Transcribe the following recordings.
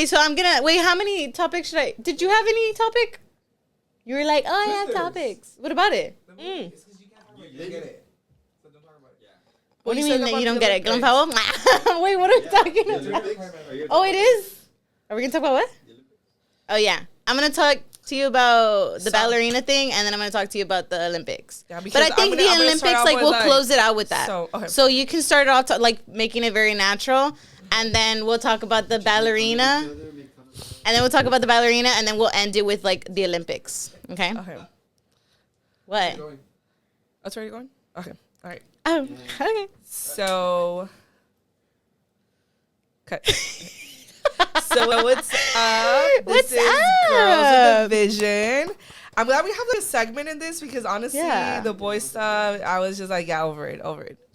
Okay, so I'm gonna wait. How many topics should I? Did you have any topic? You were like, oh, I have topics. What about it? You get it. So don't talk about it. What do you mean that you don't get it? Wait, what are we talking about? Oh, it is? Are we going to talk about what? Oh, yeah. I'm going to talk to you about the ballerina thing, and then I'm going to talk to you about the Olympics. Yeah, but I think the Olympics, like, we'll close it out with that. So you can start off, like, making it very natural, and then we'll talk about the ballerina, and then we'll talk about the ballerina, and then we'll end it with, like, the Olympics. Okay? Okay. What? That's where you're going? Okay. All right. Oh, okay. So, cut. So what's up? What's this is up? Girls with a Vision. I'm glad we have like a segment in this because honestly, the boy stuff, I was just like, yeah, over it.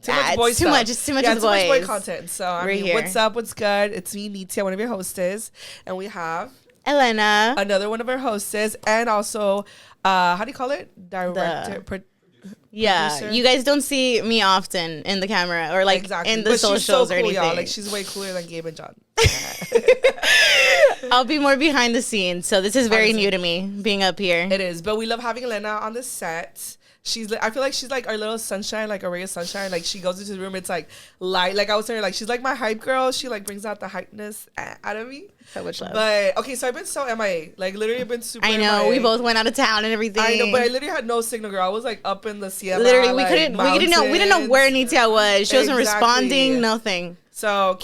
Too much boy stuff. It's too much yeah, of the boys. Too much boy content. So I mean, here. what's up? What's good? It's me, Nitia, one of your hostess, and we have Elena, another one of our hostess, and also, how do you call it? Director. Yeah, producer. You guys don't see me often in the camera or like in the socials she's so cool, or anything. Y'all. Like she's way cooler than Gabe and John. I'll be more behind the scenes, so this is very new to me being up here. It is, but we love having Elena on the set. I feel like she's like our little sunshine, like a ray of sunshine. Like she goes into the room, it's like light. Like I was saying, like she's like my hype girl. She like brings out the hypeness out of me. So much love. But okay, so I've been so MIA. Like literally, I've been super. I know MIA. we both went out of town and everything. I know, but I literally had no signal, girl. I was like up in the Sierra. Literally, like, we didn't know where Nitia was. She wasn't responding. Nothing. So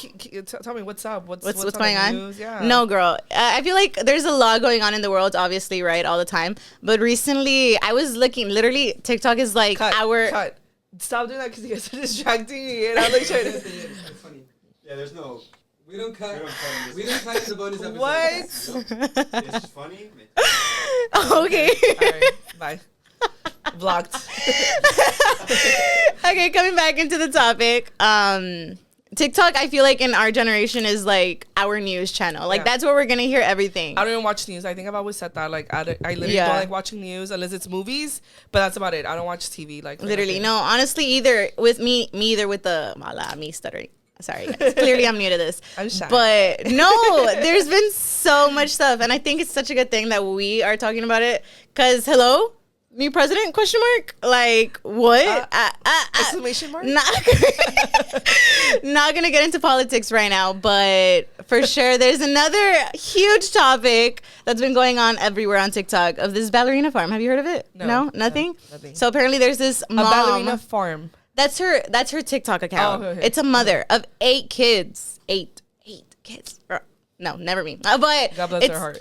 tell me what's up. What's going on? News? Yeah. No, girl. I feel like there's a lot going on in the world, obviously, right, all the time. But recently, I was looking. Literally, TikTok is like cut. Stop doing that because you guys are distracting me. And I'm like trying to. It's funny. Yeah, there's no. We don't cut. We don't cut in the bonus episode. What? It's funny. Okay. All right. Bye. Blocked. Okay, coming back into the topic. TikTok, I feel like in our generation is like our news channel. Like that's where we're gonna hear everything. I don't even watch news. I think I've always said that. Like I literally don't like watching news unless it's movies. But that's about it. I don't watch TV. Like literally, no. Honestly, either with me either with the me stuttering. Sorry, guys. Clearly, I'm new to this. I'm shy. But no, there's been so much stuff, and I think it's such a good thing that we are talking about it. Cause hello. New president? Question mark? Like what? Exclamation mark? Not gonna get into politics right now, but for sure, there's another huge topic that's been going on everywhere on TikTok of this ballerina farm. Have you heard of it? No, nothing. Nothing. So apparently, there's this mom. A ballerina farm. That's her TikTok account. Oh, okay. It's a mother of 8 kids. Eight kids. No, never me. But God bless her heart.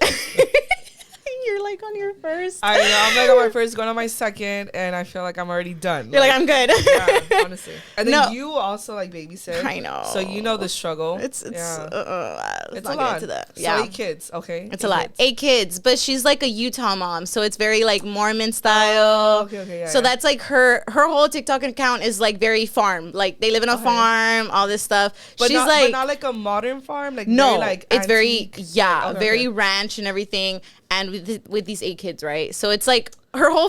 You're like on your first. I know. I'm like on my first, going on my second, and I feel like I'm already done. You're like I'm good. Yeah, honestly. And then you also like babysit. I know. So you know the struggle. It's not a lot. Into that. Yeah. So 8 kids. Okay. It's a lot. 8 kids, but she's like a Utah mom, so it's very like Mormon style. Okay. Yeah. So that's like her whole TikTok account is like very farm. Like they live in a farm, all this stuff. But she's but not like a modern farm. Like no, very, like it's antique. very ranch and everything. And with these 8 kids, right? So it's like her whole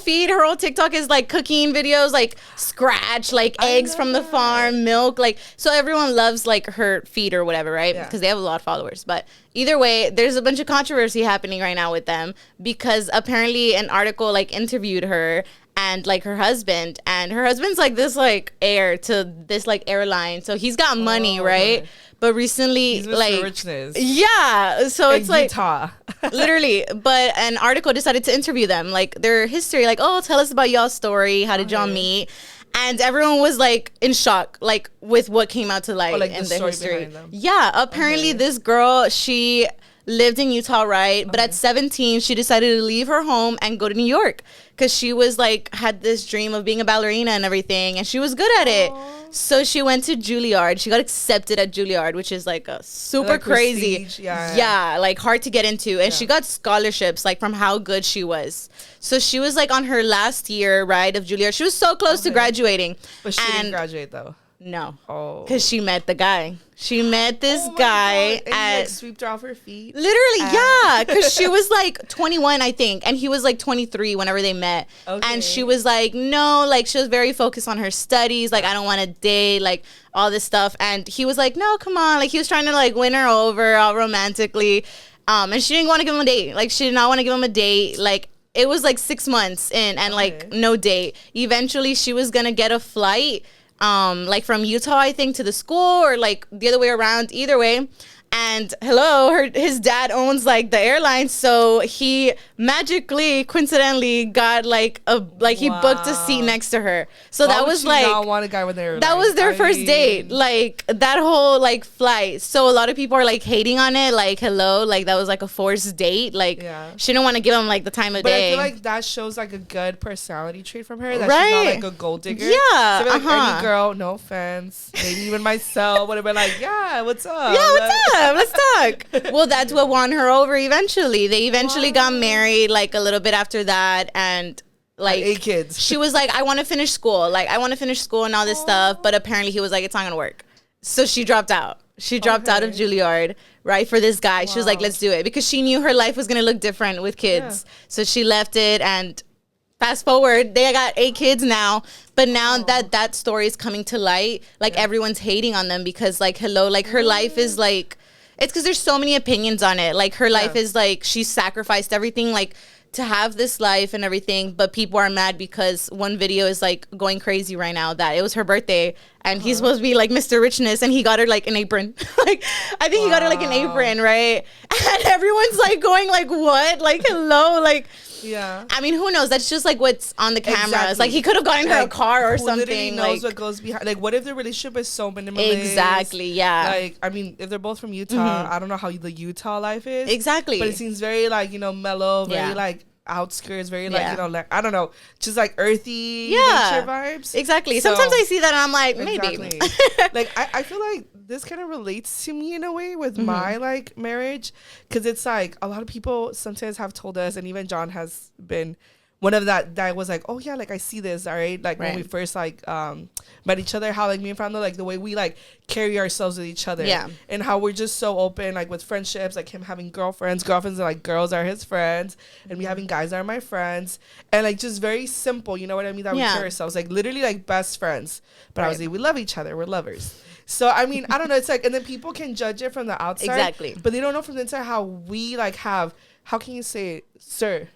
TikTok is like cooking videos, like scratch, like eggs from the farm, milk, like so everyone loves like her feed or whatever, right? Because they have a lot of followers. But either way, there's a bunch of controversy happening right now with them because apparently an article like interviewed her and like her husband, and her husband's like this like heir to this like airline, so he's got money, right? Okay. But recently, he's like richness. Yeah, so it's like Utah. Literally, but an article decided to interview them, like their history, like, oh, tell us about y'all's story. How did y'all meet? And everyone was like in shock, like with what came out to light in the history. Yeah, apparently this girl, she lived in Utah, right? But at 17, she decided to leave her home and go to New York because she was like, had this dream of being a ballerina and everything, and she was good at it. So she went to Juilliard. She got accepted at Juilliard, which is like a super like crazy. Yeah, like hard to get into. And she got scholarships like from how good she was. So she was like on her last year, right, of Juilliard. She was so close to graduating. But she didn't graduate though. No. Oh. Because she met the guy. She met this Oh my guy God. And he, like, swept her off her feet. Literally, yeah. Because she was like 21, I think. And he was like 23 whenever they met. Okay. And she was like, no, like she was very focused on her studies. Like, I don't want to date, like all this stuff. And he was like, no, come on. Like he was trying to like win her over all romantically. And she didn't want to give him a date. Like she did not want to give him a date. Like it was like 6 months in and like no date. Eventually she was going to get a flight like from Utah, I think, to the school or like the other way around, either way. And his dad owns like the airline, so he magically, coincidentally, got like he booked a seat next to her. So that was like not want a guy with their that was their first date, like that whole like flight. So a lot of people are like hating on it, like like that was like a forced date, like she didn't want to give him like the time of day. But I feel like that shows like a good personality trait from her, that right? She's not like a gold digger. Yeah, so like any girl, no offense, maybe even myself would have been like, yeah, what's up? Yeah, what's up? Let's talk. Well, that's what won her over eventually. They eventually got married like a little bit after that, and like 8 kids. She was like, I want to finish school. Like, I want to finish school and all this stuff. But apparently he was like, it's not going to work. So she dropped out. She dropped out of Juilliard, right, for this guy. She was like, let's do it. Because she knew her life was going to look different with kids. Yeah. So she left it, and fast forward, they got 8 kids now. But now that story is coming to light, like everyone's hating on them because like, like her life is like, it's because there's so many opinions on it. Like her life is like, she sacrificed everything like to have this life and everything. But people are mad because one video is like going crazy right now that it was her birthday and he's supposed to be like Mr. Richness and he got her like an apron. Like I think he got her like an apron, right? And everyone's like going like, what? Like like. Yeah. I mean, who knows? That's just like what's on the cameras. Exactly. Like he could have gotten her a car or something. Literally knows like, what goes behind. Like, what if the relationship is so minimalist? Exactly. Yeah. Like, I mean, if they're both from Utah, I don't know how the Utah life is. Exactly. But it seems very like mellow, very like outskirts, very like like I don't know, just like earthy nature vibes. Exactly. So, sometimes I see that and I'm like, maybe. Like I feel like this kind of relates to me in a way with my like marriage, because it's like a lot of people sometimes have told us, and even John has been one of that was like, oh yeah, like I see this, all right, like when we first like met each other, how like me and Fernando, like the way we like carry ourselves with each other, and how we're just so open, like with friendships, like him having girlfriends are like girls are his friends, and me having guys are my friends, and like just very simple, you know what I mean, that we carry ourselves like literally like best friends, but I was like, we love each other, we're lovers. So I mean, I don't know, it's like, and then people can judge it from the outside, but they don't know from the inside how we like have, how can you say it, sir?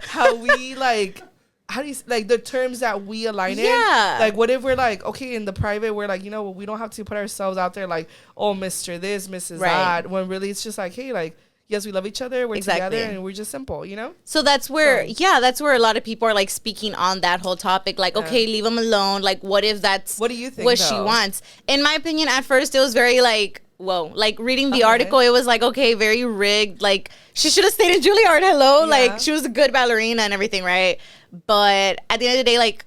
How we like, how do you like the terms that we align in? Like what if we're like, okay, in the private we're like, we don't have to put ourselves out there like, oh, Mr. this, Mrs. that, when really it's just like, hey, like, yes, we love each other, we're together, and we're just simple, So that's where, that's where a lot of people are like speaking on that whole topic. Like, okay, leave them alone. Like, what if that's what do you think what she wants? In my opinion, at first it was very like, whoa, like reading the article, it was like, okay, very rigged. Like she should have stayed in Juilliard. Like she was a good ballerina and everything, right? But at the end of the day, like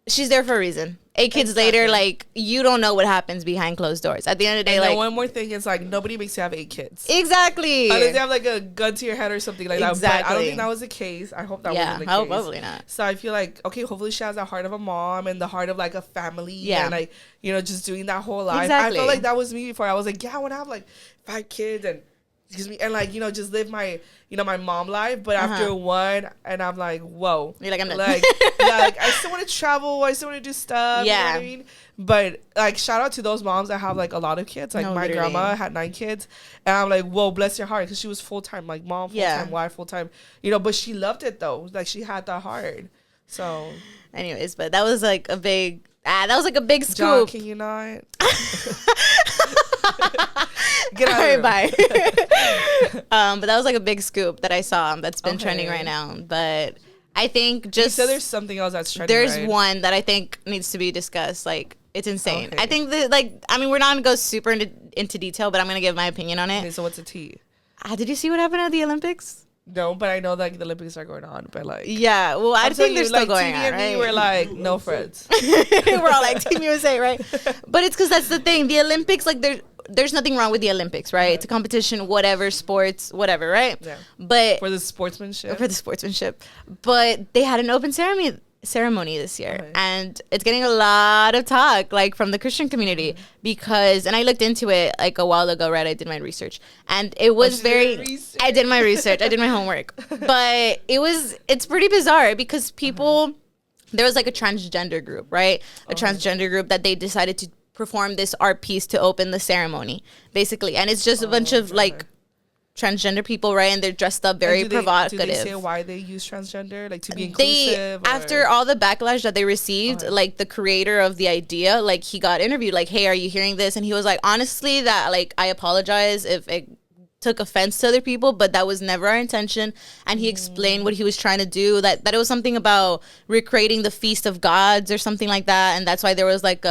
she's there for a reason. 8 kids later, like you don't know what happens behind closed doors. At the end of the day, like one more thing is like nobody makes you have 8 kids. Exactly. Unless they have like a gun to your head or something like that. But I don't think that was the case. I hope that wasn't the case. Probably not. So I feel like, okay, hopefully she has the heart of a mom and the heart of like a family and like, just doing that whole life. Exactly. I felt like that was me before. I was like, yeah, I want to have like 5 kids and and like, just live my, my mom life. But after one, and I'm like, whoa. You're like, I'm done. Like, like I still want to travel. I still want to do stuff. You know what I mean? But like, shout out to those moms that have like a lot of kids. Like my grandma had 9 kids. And I'm like, whoa, bless your heart. Because she was full-time, like mom, full-time, wife, full-time. But she loved it though. Like she had that heart. So. Anyways, but that was like a big, scoop. John, can you not? Get out of here. Bye. But that was like a big scoop that I saw that's been trending right now. But I think just so there's something else that's trending. There's one that I think needs to be discussed. Like it's insane. I think that we're not gonna go super into detail, but I'm gonna give my opinion on it. Okay, so what's the tea? Did you see what happened at the Olympics? No, but I know that the Olympics are going on. But like, well, I think they're still going on. Right? We're like no friends. We're all like Team USA, right? But it's because that's the thing. The Olympics, like there's nothing wrong with the Olympics, right? It's a competition, whatever, sports, whatever, right? Yeah. But for the sportsmanship. But they had an open ceremony ceremony this year, and it's getting a lot of talk, like, from the Christian community, because, and I looked into it like a while ago, right? I did my research, and it was I did my research, I did my homework, but it's pretty bizarre because people, there was like a transgender group, right? A transgender group that they decided to perform this art piece to open the ceremony, basically, and it's just a bunch of like transgender people, right? And they're dressed up very provocative. Do they say why they use transgender, like to be inclusive? After all the backlash that they received, like the creator of the idea, like he got interviewed, like, hey, are you hearing this? And he was like, honestly, that like I apologize if it took offense to other people, but that was never our intention. And he explained what he was trying to do, that it was something about recreating the Feast of Gods or something like that, and that's why there was like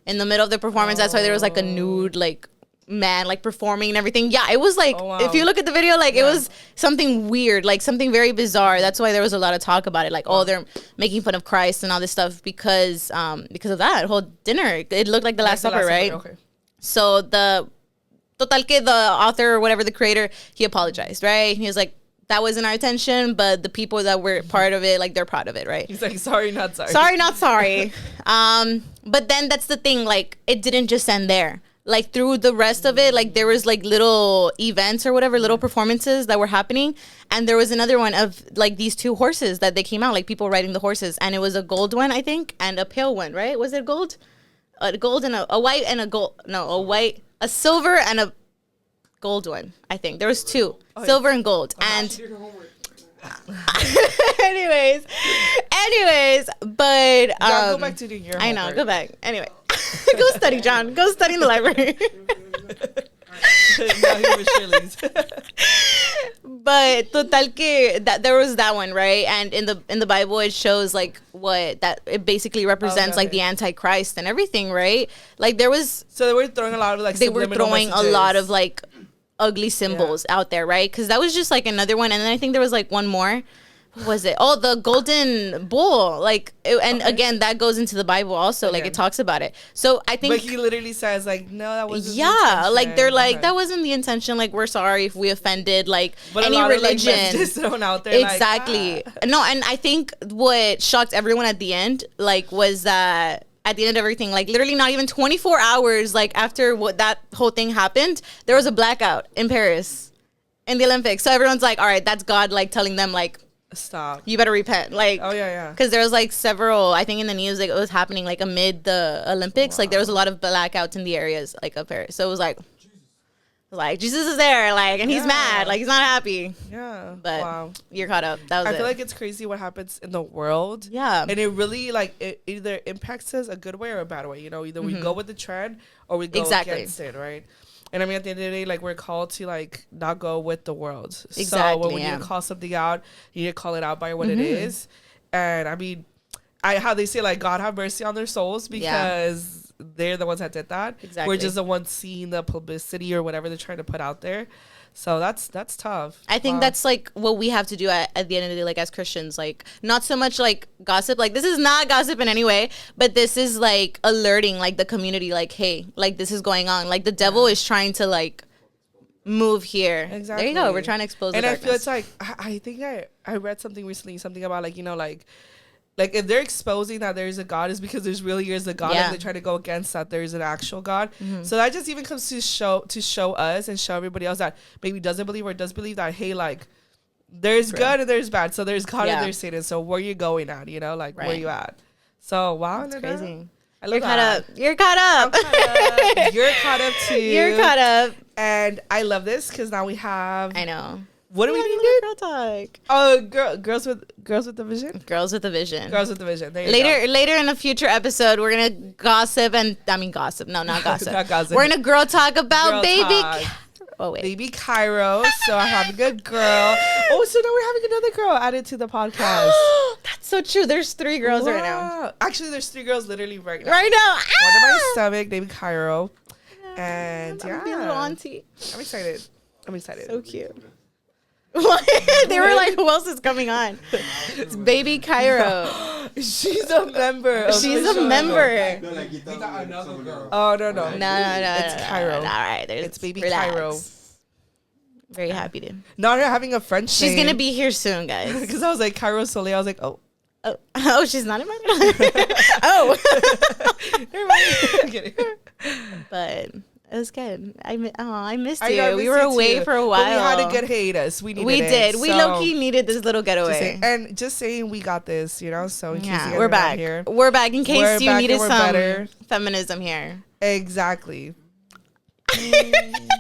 in the middle of the performance, that's why there was like a nude like man like performing and everything. Yeah, it was like, if you look at the video, like it was something weird, like something very bizarre. That's why there was a lot of talk about it, like, oh, they're making fun of Christ and all this stuff because of that whole dinner. It looked like the Last Supper, right? Okay. So the author or whatever, the creator, he apologized, right? He was like, that wasn't our intention, but the people that were part of it, like, they're proud of it, right? He's like, sorry, not sorry. Sorry, not sorry. But then that's the thing, like, it didn't just end there. Like, through the rest of it, like, there was like little events or whatever, little performances that were happening, and there was another one of like these two horses that they came out, like people riding the horses, and it was a gold one, I think, and a pale one, right? Was it gold? A gold and a white and a gold. No, a silver and a gold one, I think. There was two, silver and gold. And anyways, but go back to doing your homework. I know, go back. Anyway, go study, John. Go study in the library. But total que that there was that one, right? And in the Bible it shows like what that it basically represents, like the Antichrist and everything, right? Like there was, so they were throwing a lot of like a lot of like ugly symbols out there, right? Because that was just like another one, and then I think there was like one more. What was it? Oh, the golden bull. Like, again, that goes into the Bible also. Like, it talks about it. So I think. But he literally says, like, no, that wasn't. Yeah, like they're like, that wasn't the intention. Like, we're sorry if we offended like any religion. Of, like, thrown out there. Exactly. Like, no, and I think what shocked everyone at the end, like, was that. At the end of everything, like literally not even 24 hours, like after what that whole thing happened, there was a blackout in Paris in the Olympics. So everyone's like, all right, that's God like telling them like, stop, you better repent. Like, oh yeah, because there was like several, I think in the news, like it was happening like amid the Olympics. Like there was a lot of blackouts in the areas like of Paris. So it was like Jesus is there, like, and he's mad, like he's not happy. Yeah, but you're caught up. That was I feel like it's crazy what happens in the world. Yeah, and it really like it either impacts us a good way or a bad way. You know, either we go with the trend or we go against it, right? And I mean, at the end of the day, like we're called to like not go with the world. Exactly. So when we need to call something out, you need to call it out by what it is. And I mean, how they say like God have mercy on their souls because. They're the ones that did that. Exactly. We're just the ones seeing the publicity or whatever they're trying to put out there. So that's tough. I think that's like what we have to do at the end of the day, like as Christians, like not so much like gossip. Like this is not gossip in any way, but this is like alerting like the community, like, hey, like this is going on. Like the devil is trying to like move here. Exactly. There you go. We're trying to expose. And the I feel it's like I think I read something recently, something about like, you know, like if they're exposing that there is a God, is because there's really is a God, and they try to go against that there is an actual God. So that just even comes to show us and show everybody else that maybe doesn't believe or does believe that, hey, like there's good and there's bad. So there's God and there's Satan. So where you going at? You know, like where you at? So wow, that's crazy. I love You're caught up. You're caught up too. You're caught up. And I love this because now we have. I know. What do we need? Girl talk. Oh, girls with the vision. Girls with the vision. Girls with the vision. There you go. Later in a future episode, we're gonna gossip and gossip. No, not gossip. Not gossip. We're gonna girl talk about baby. Baby Cairo. So I'm having a girl. Oh, so now we're having another girl added to the podcast. That's so true. There's 3 girls right now. Actually, there's 3 girls literally right now. Right now. One in my stomach, named Cairo. And I'm a little auntie. I'm excited. So cute. They were like, who else is coming on? It's baby Cairo. She's a member. She's a member. Oh, no. No. It's Cairo. All right. It's baby Cairo. Very happy to. Not having a French name. She's going to be here soon, guys. Because I was like, Cairo Soleil. I was like, oh. Oh, she's not invited. Oh, Never mind. I'm kidding. but it was good. I missed I you. know, I We miss were you away too. for a while. But we had a good hiatus. We did. We low key needed this little getaway. And just saying, we got this. You know. So in case you guys we're are not back. here, We're back in case we're you back needed and we're some better. feminism here. Exactly.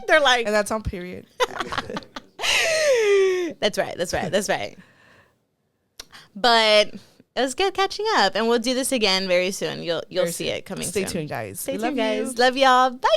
They're like, And that's on period. That's right. But it was good catching up, and we'll do this again very soon. You'll see it coming Stay soon. tuned, guys. Stay We tuned, love guys. you. Love y'all. Bye.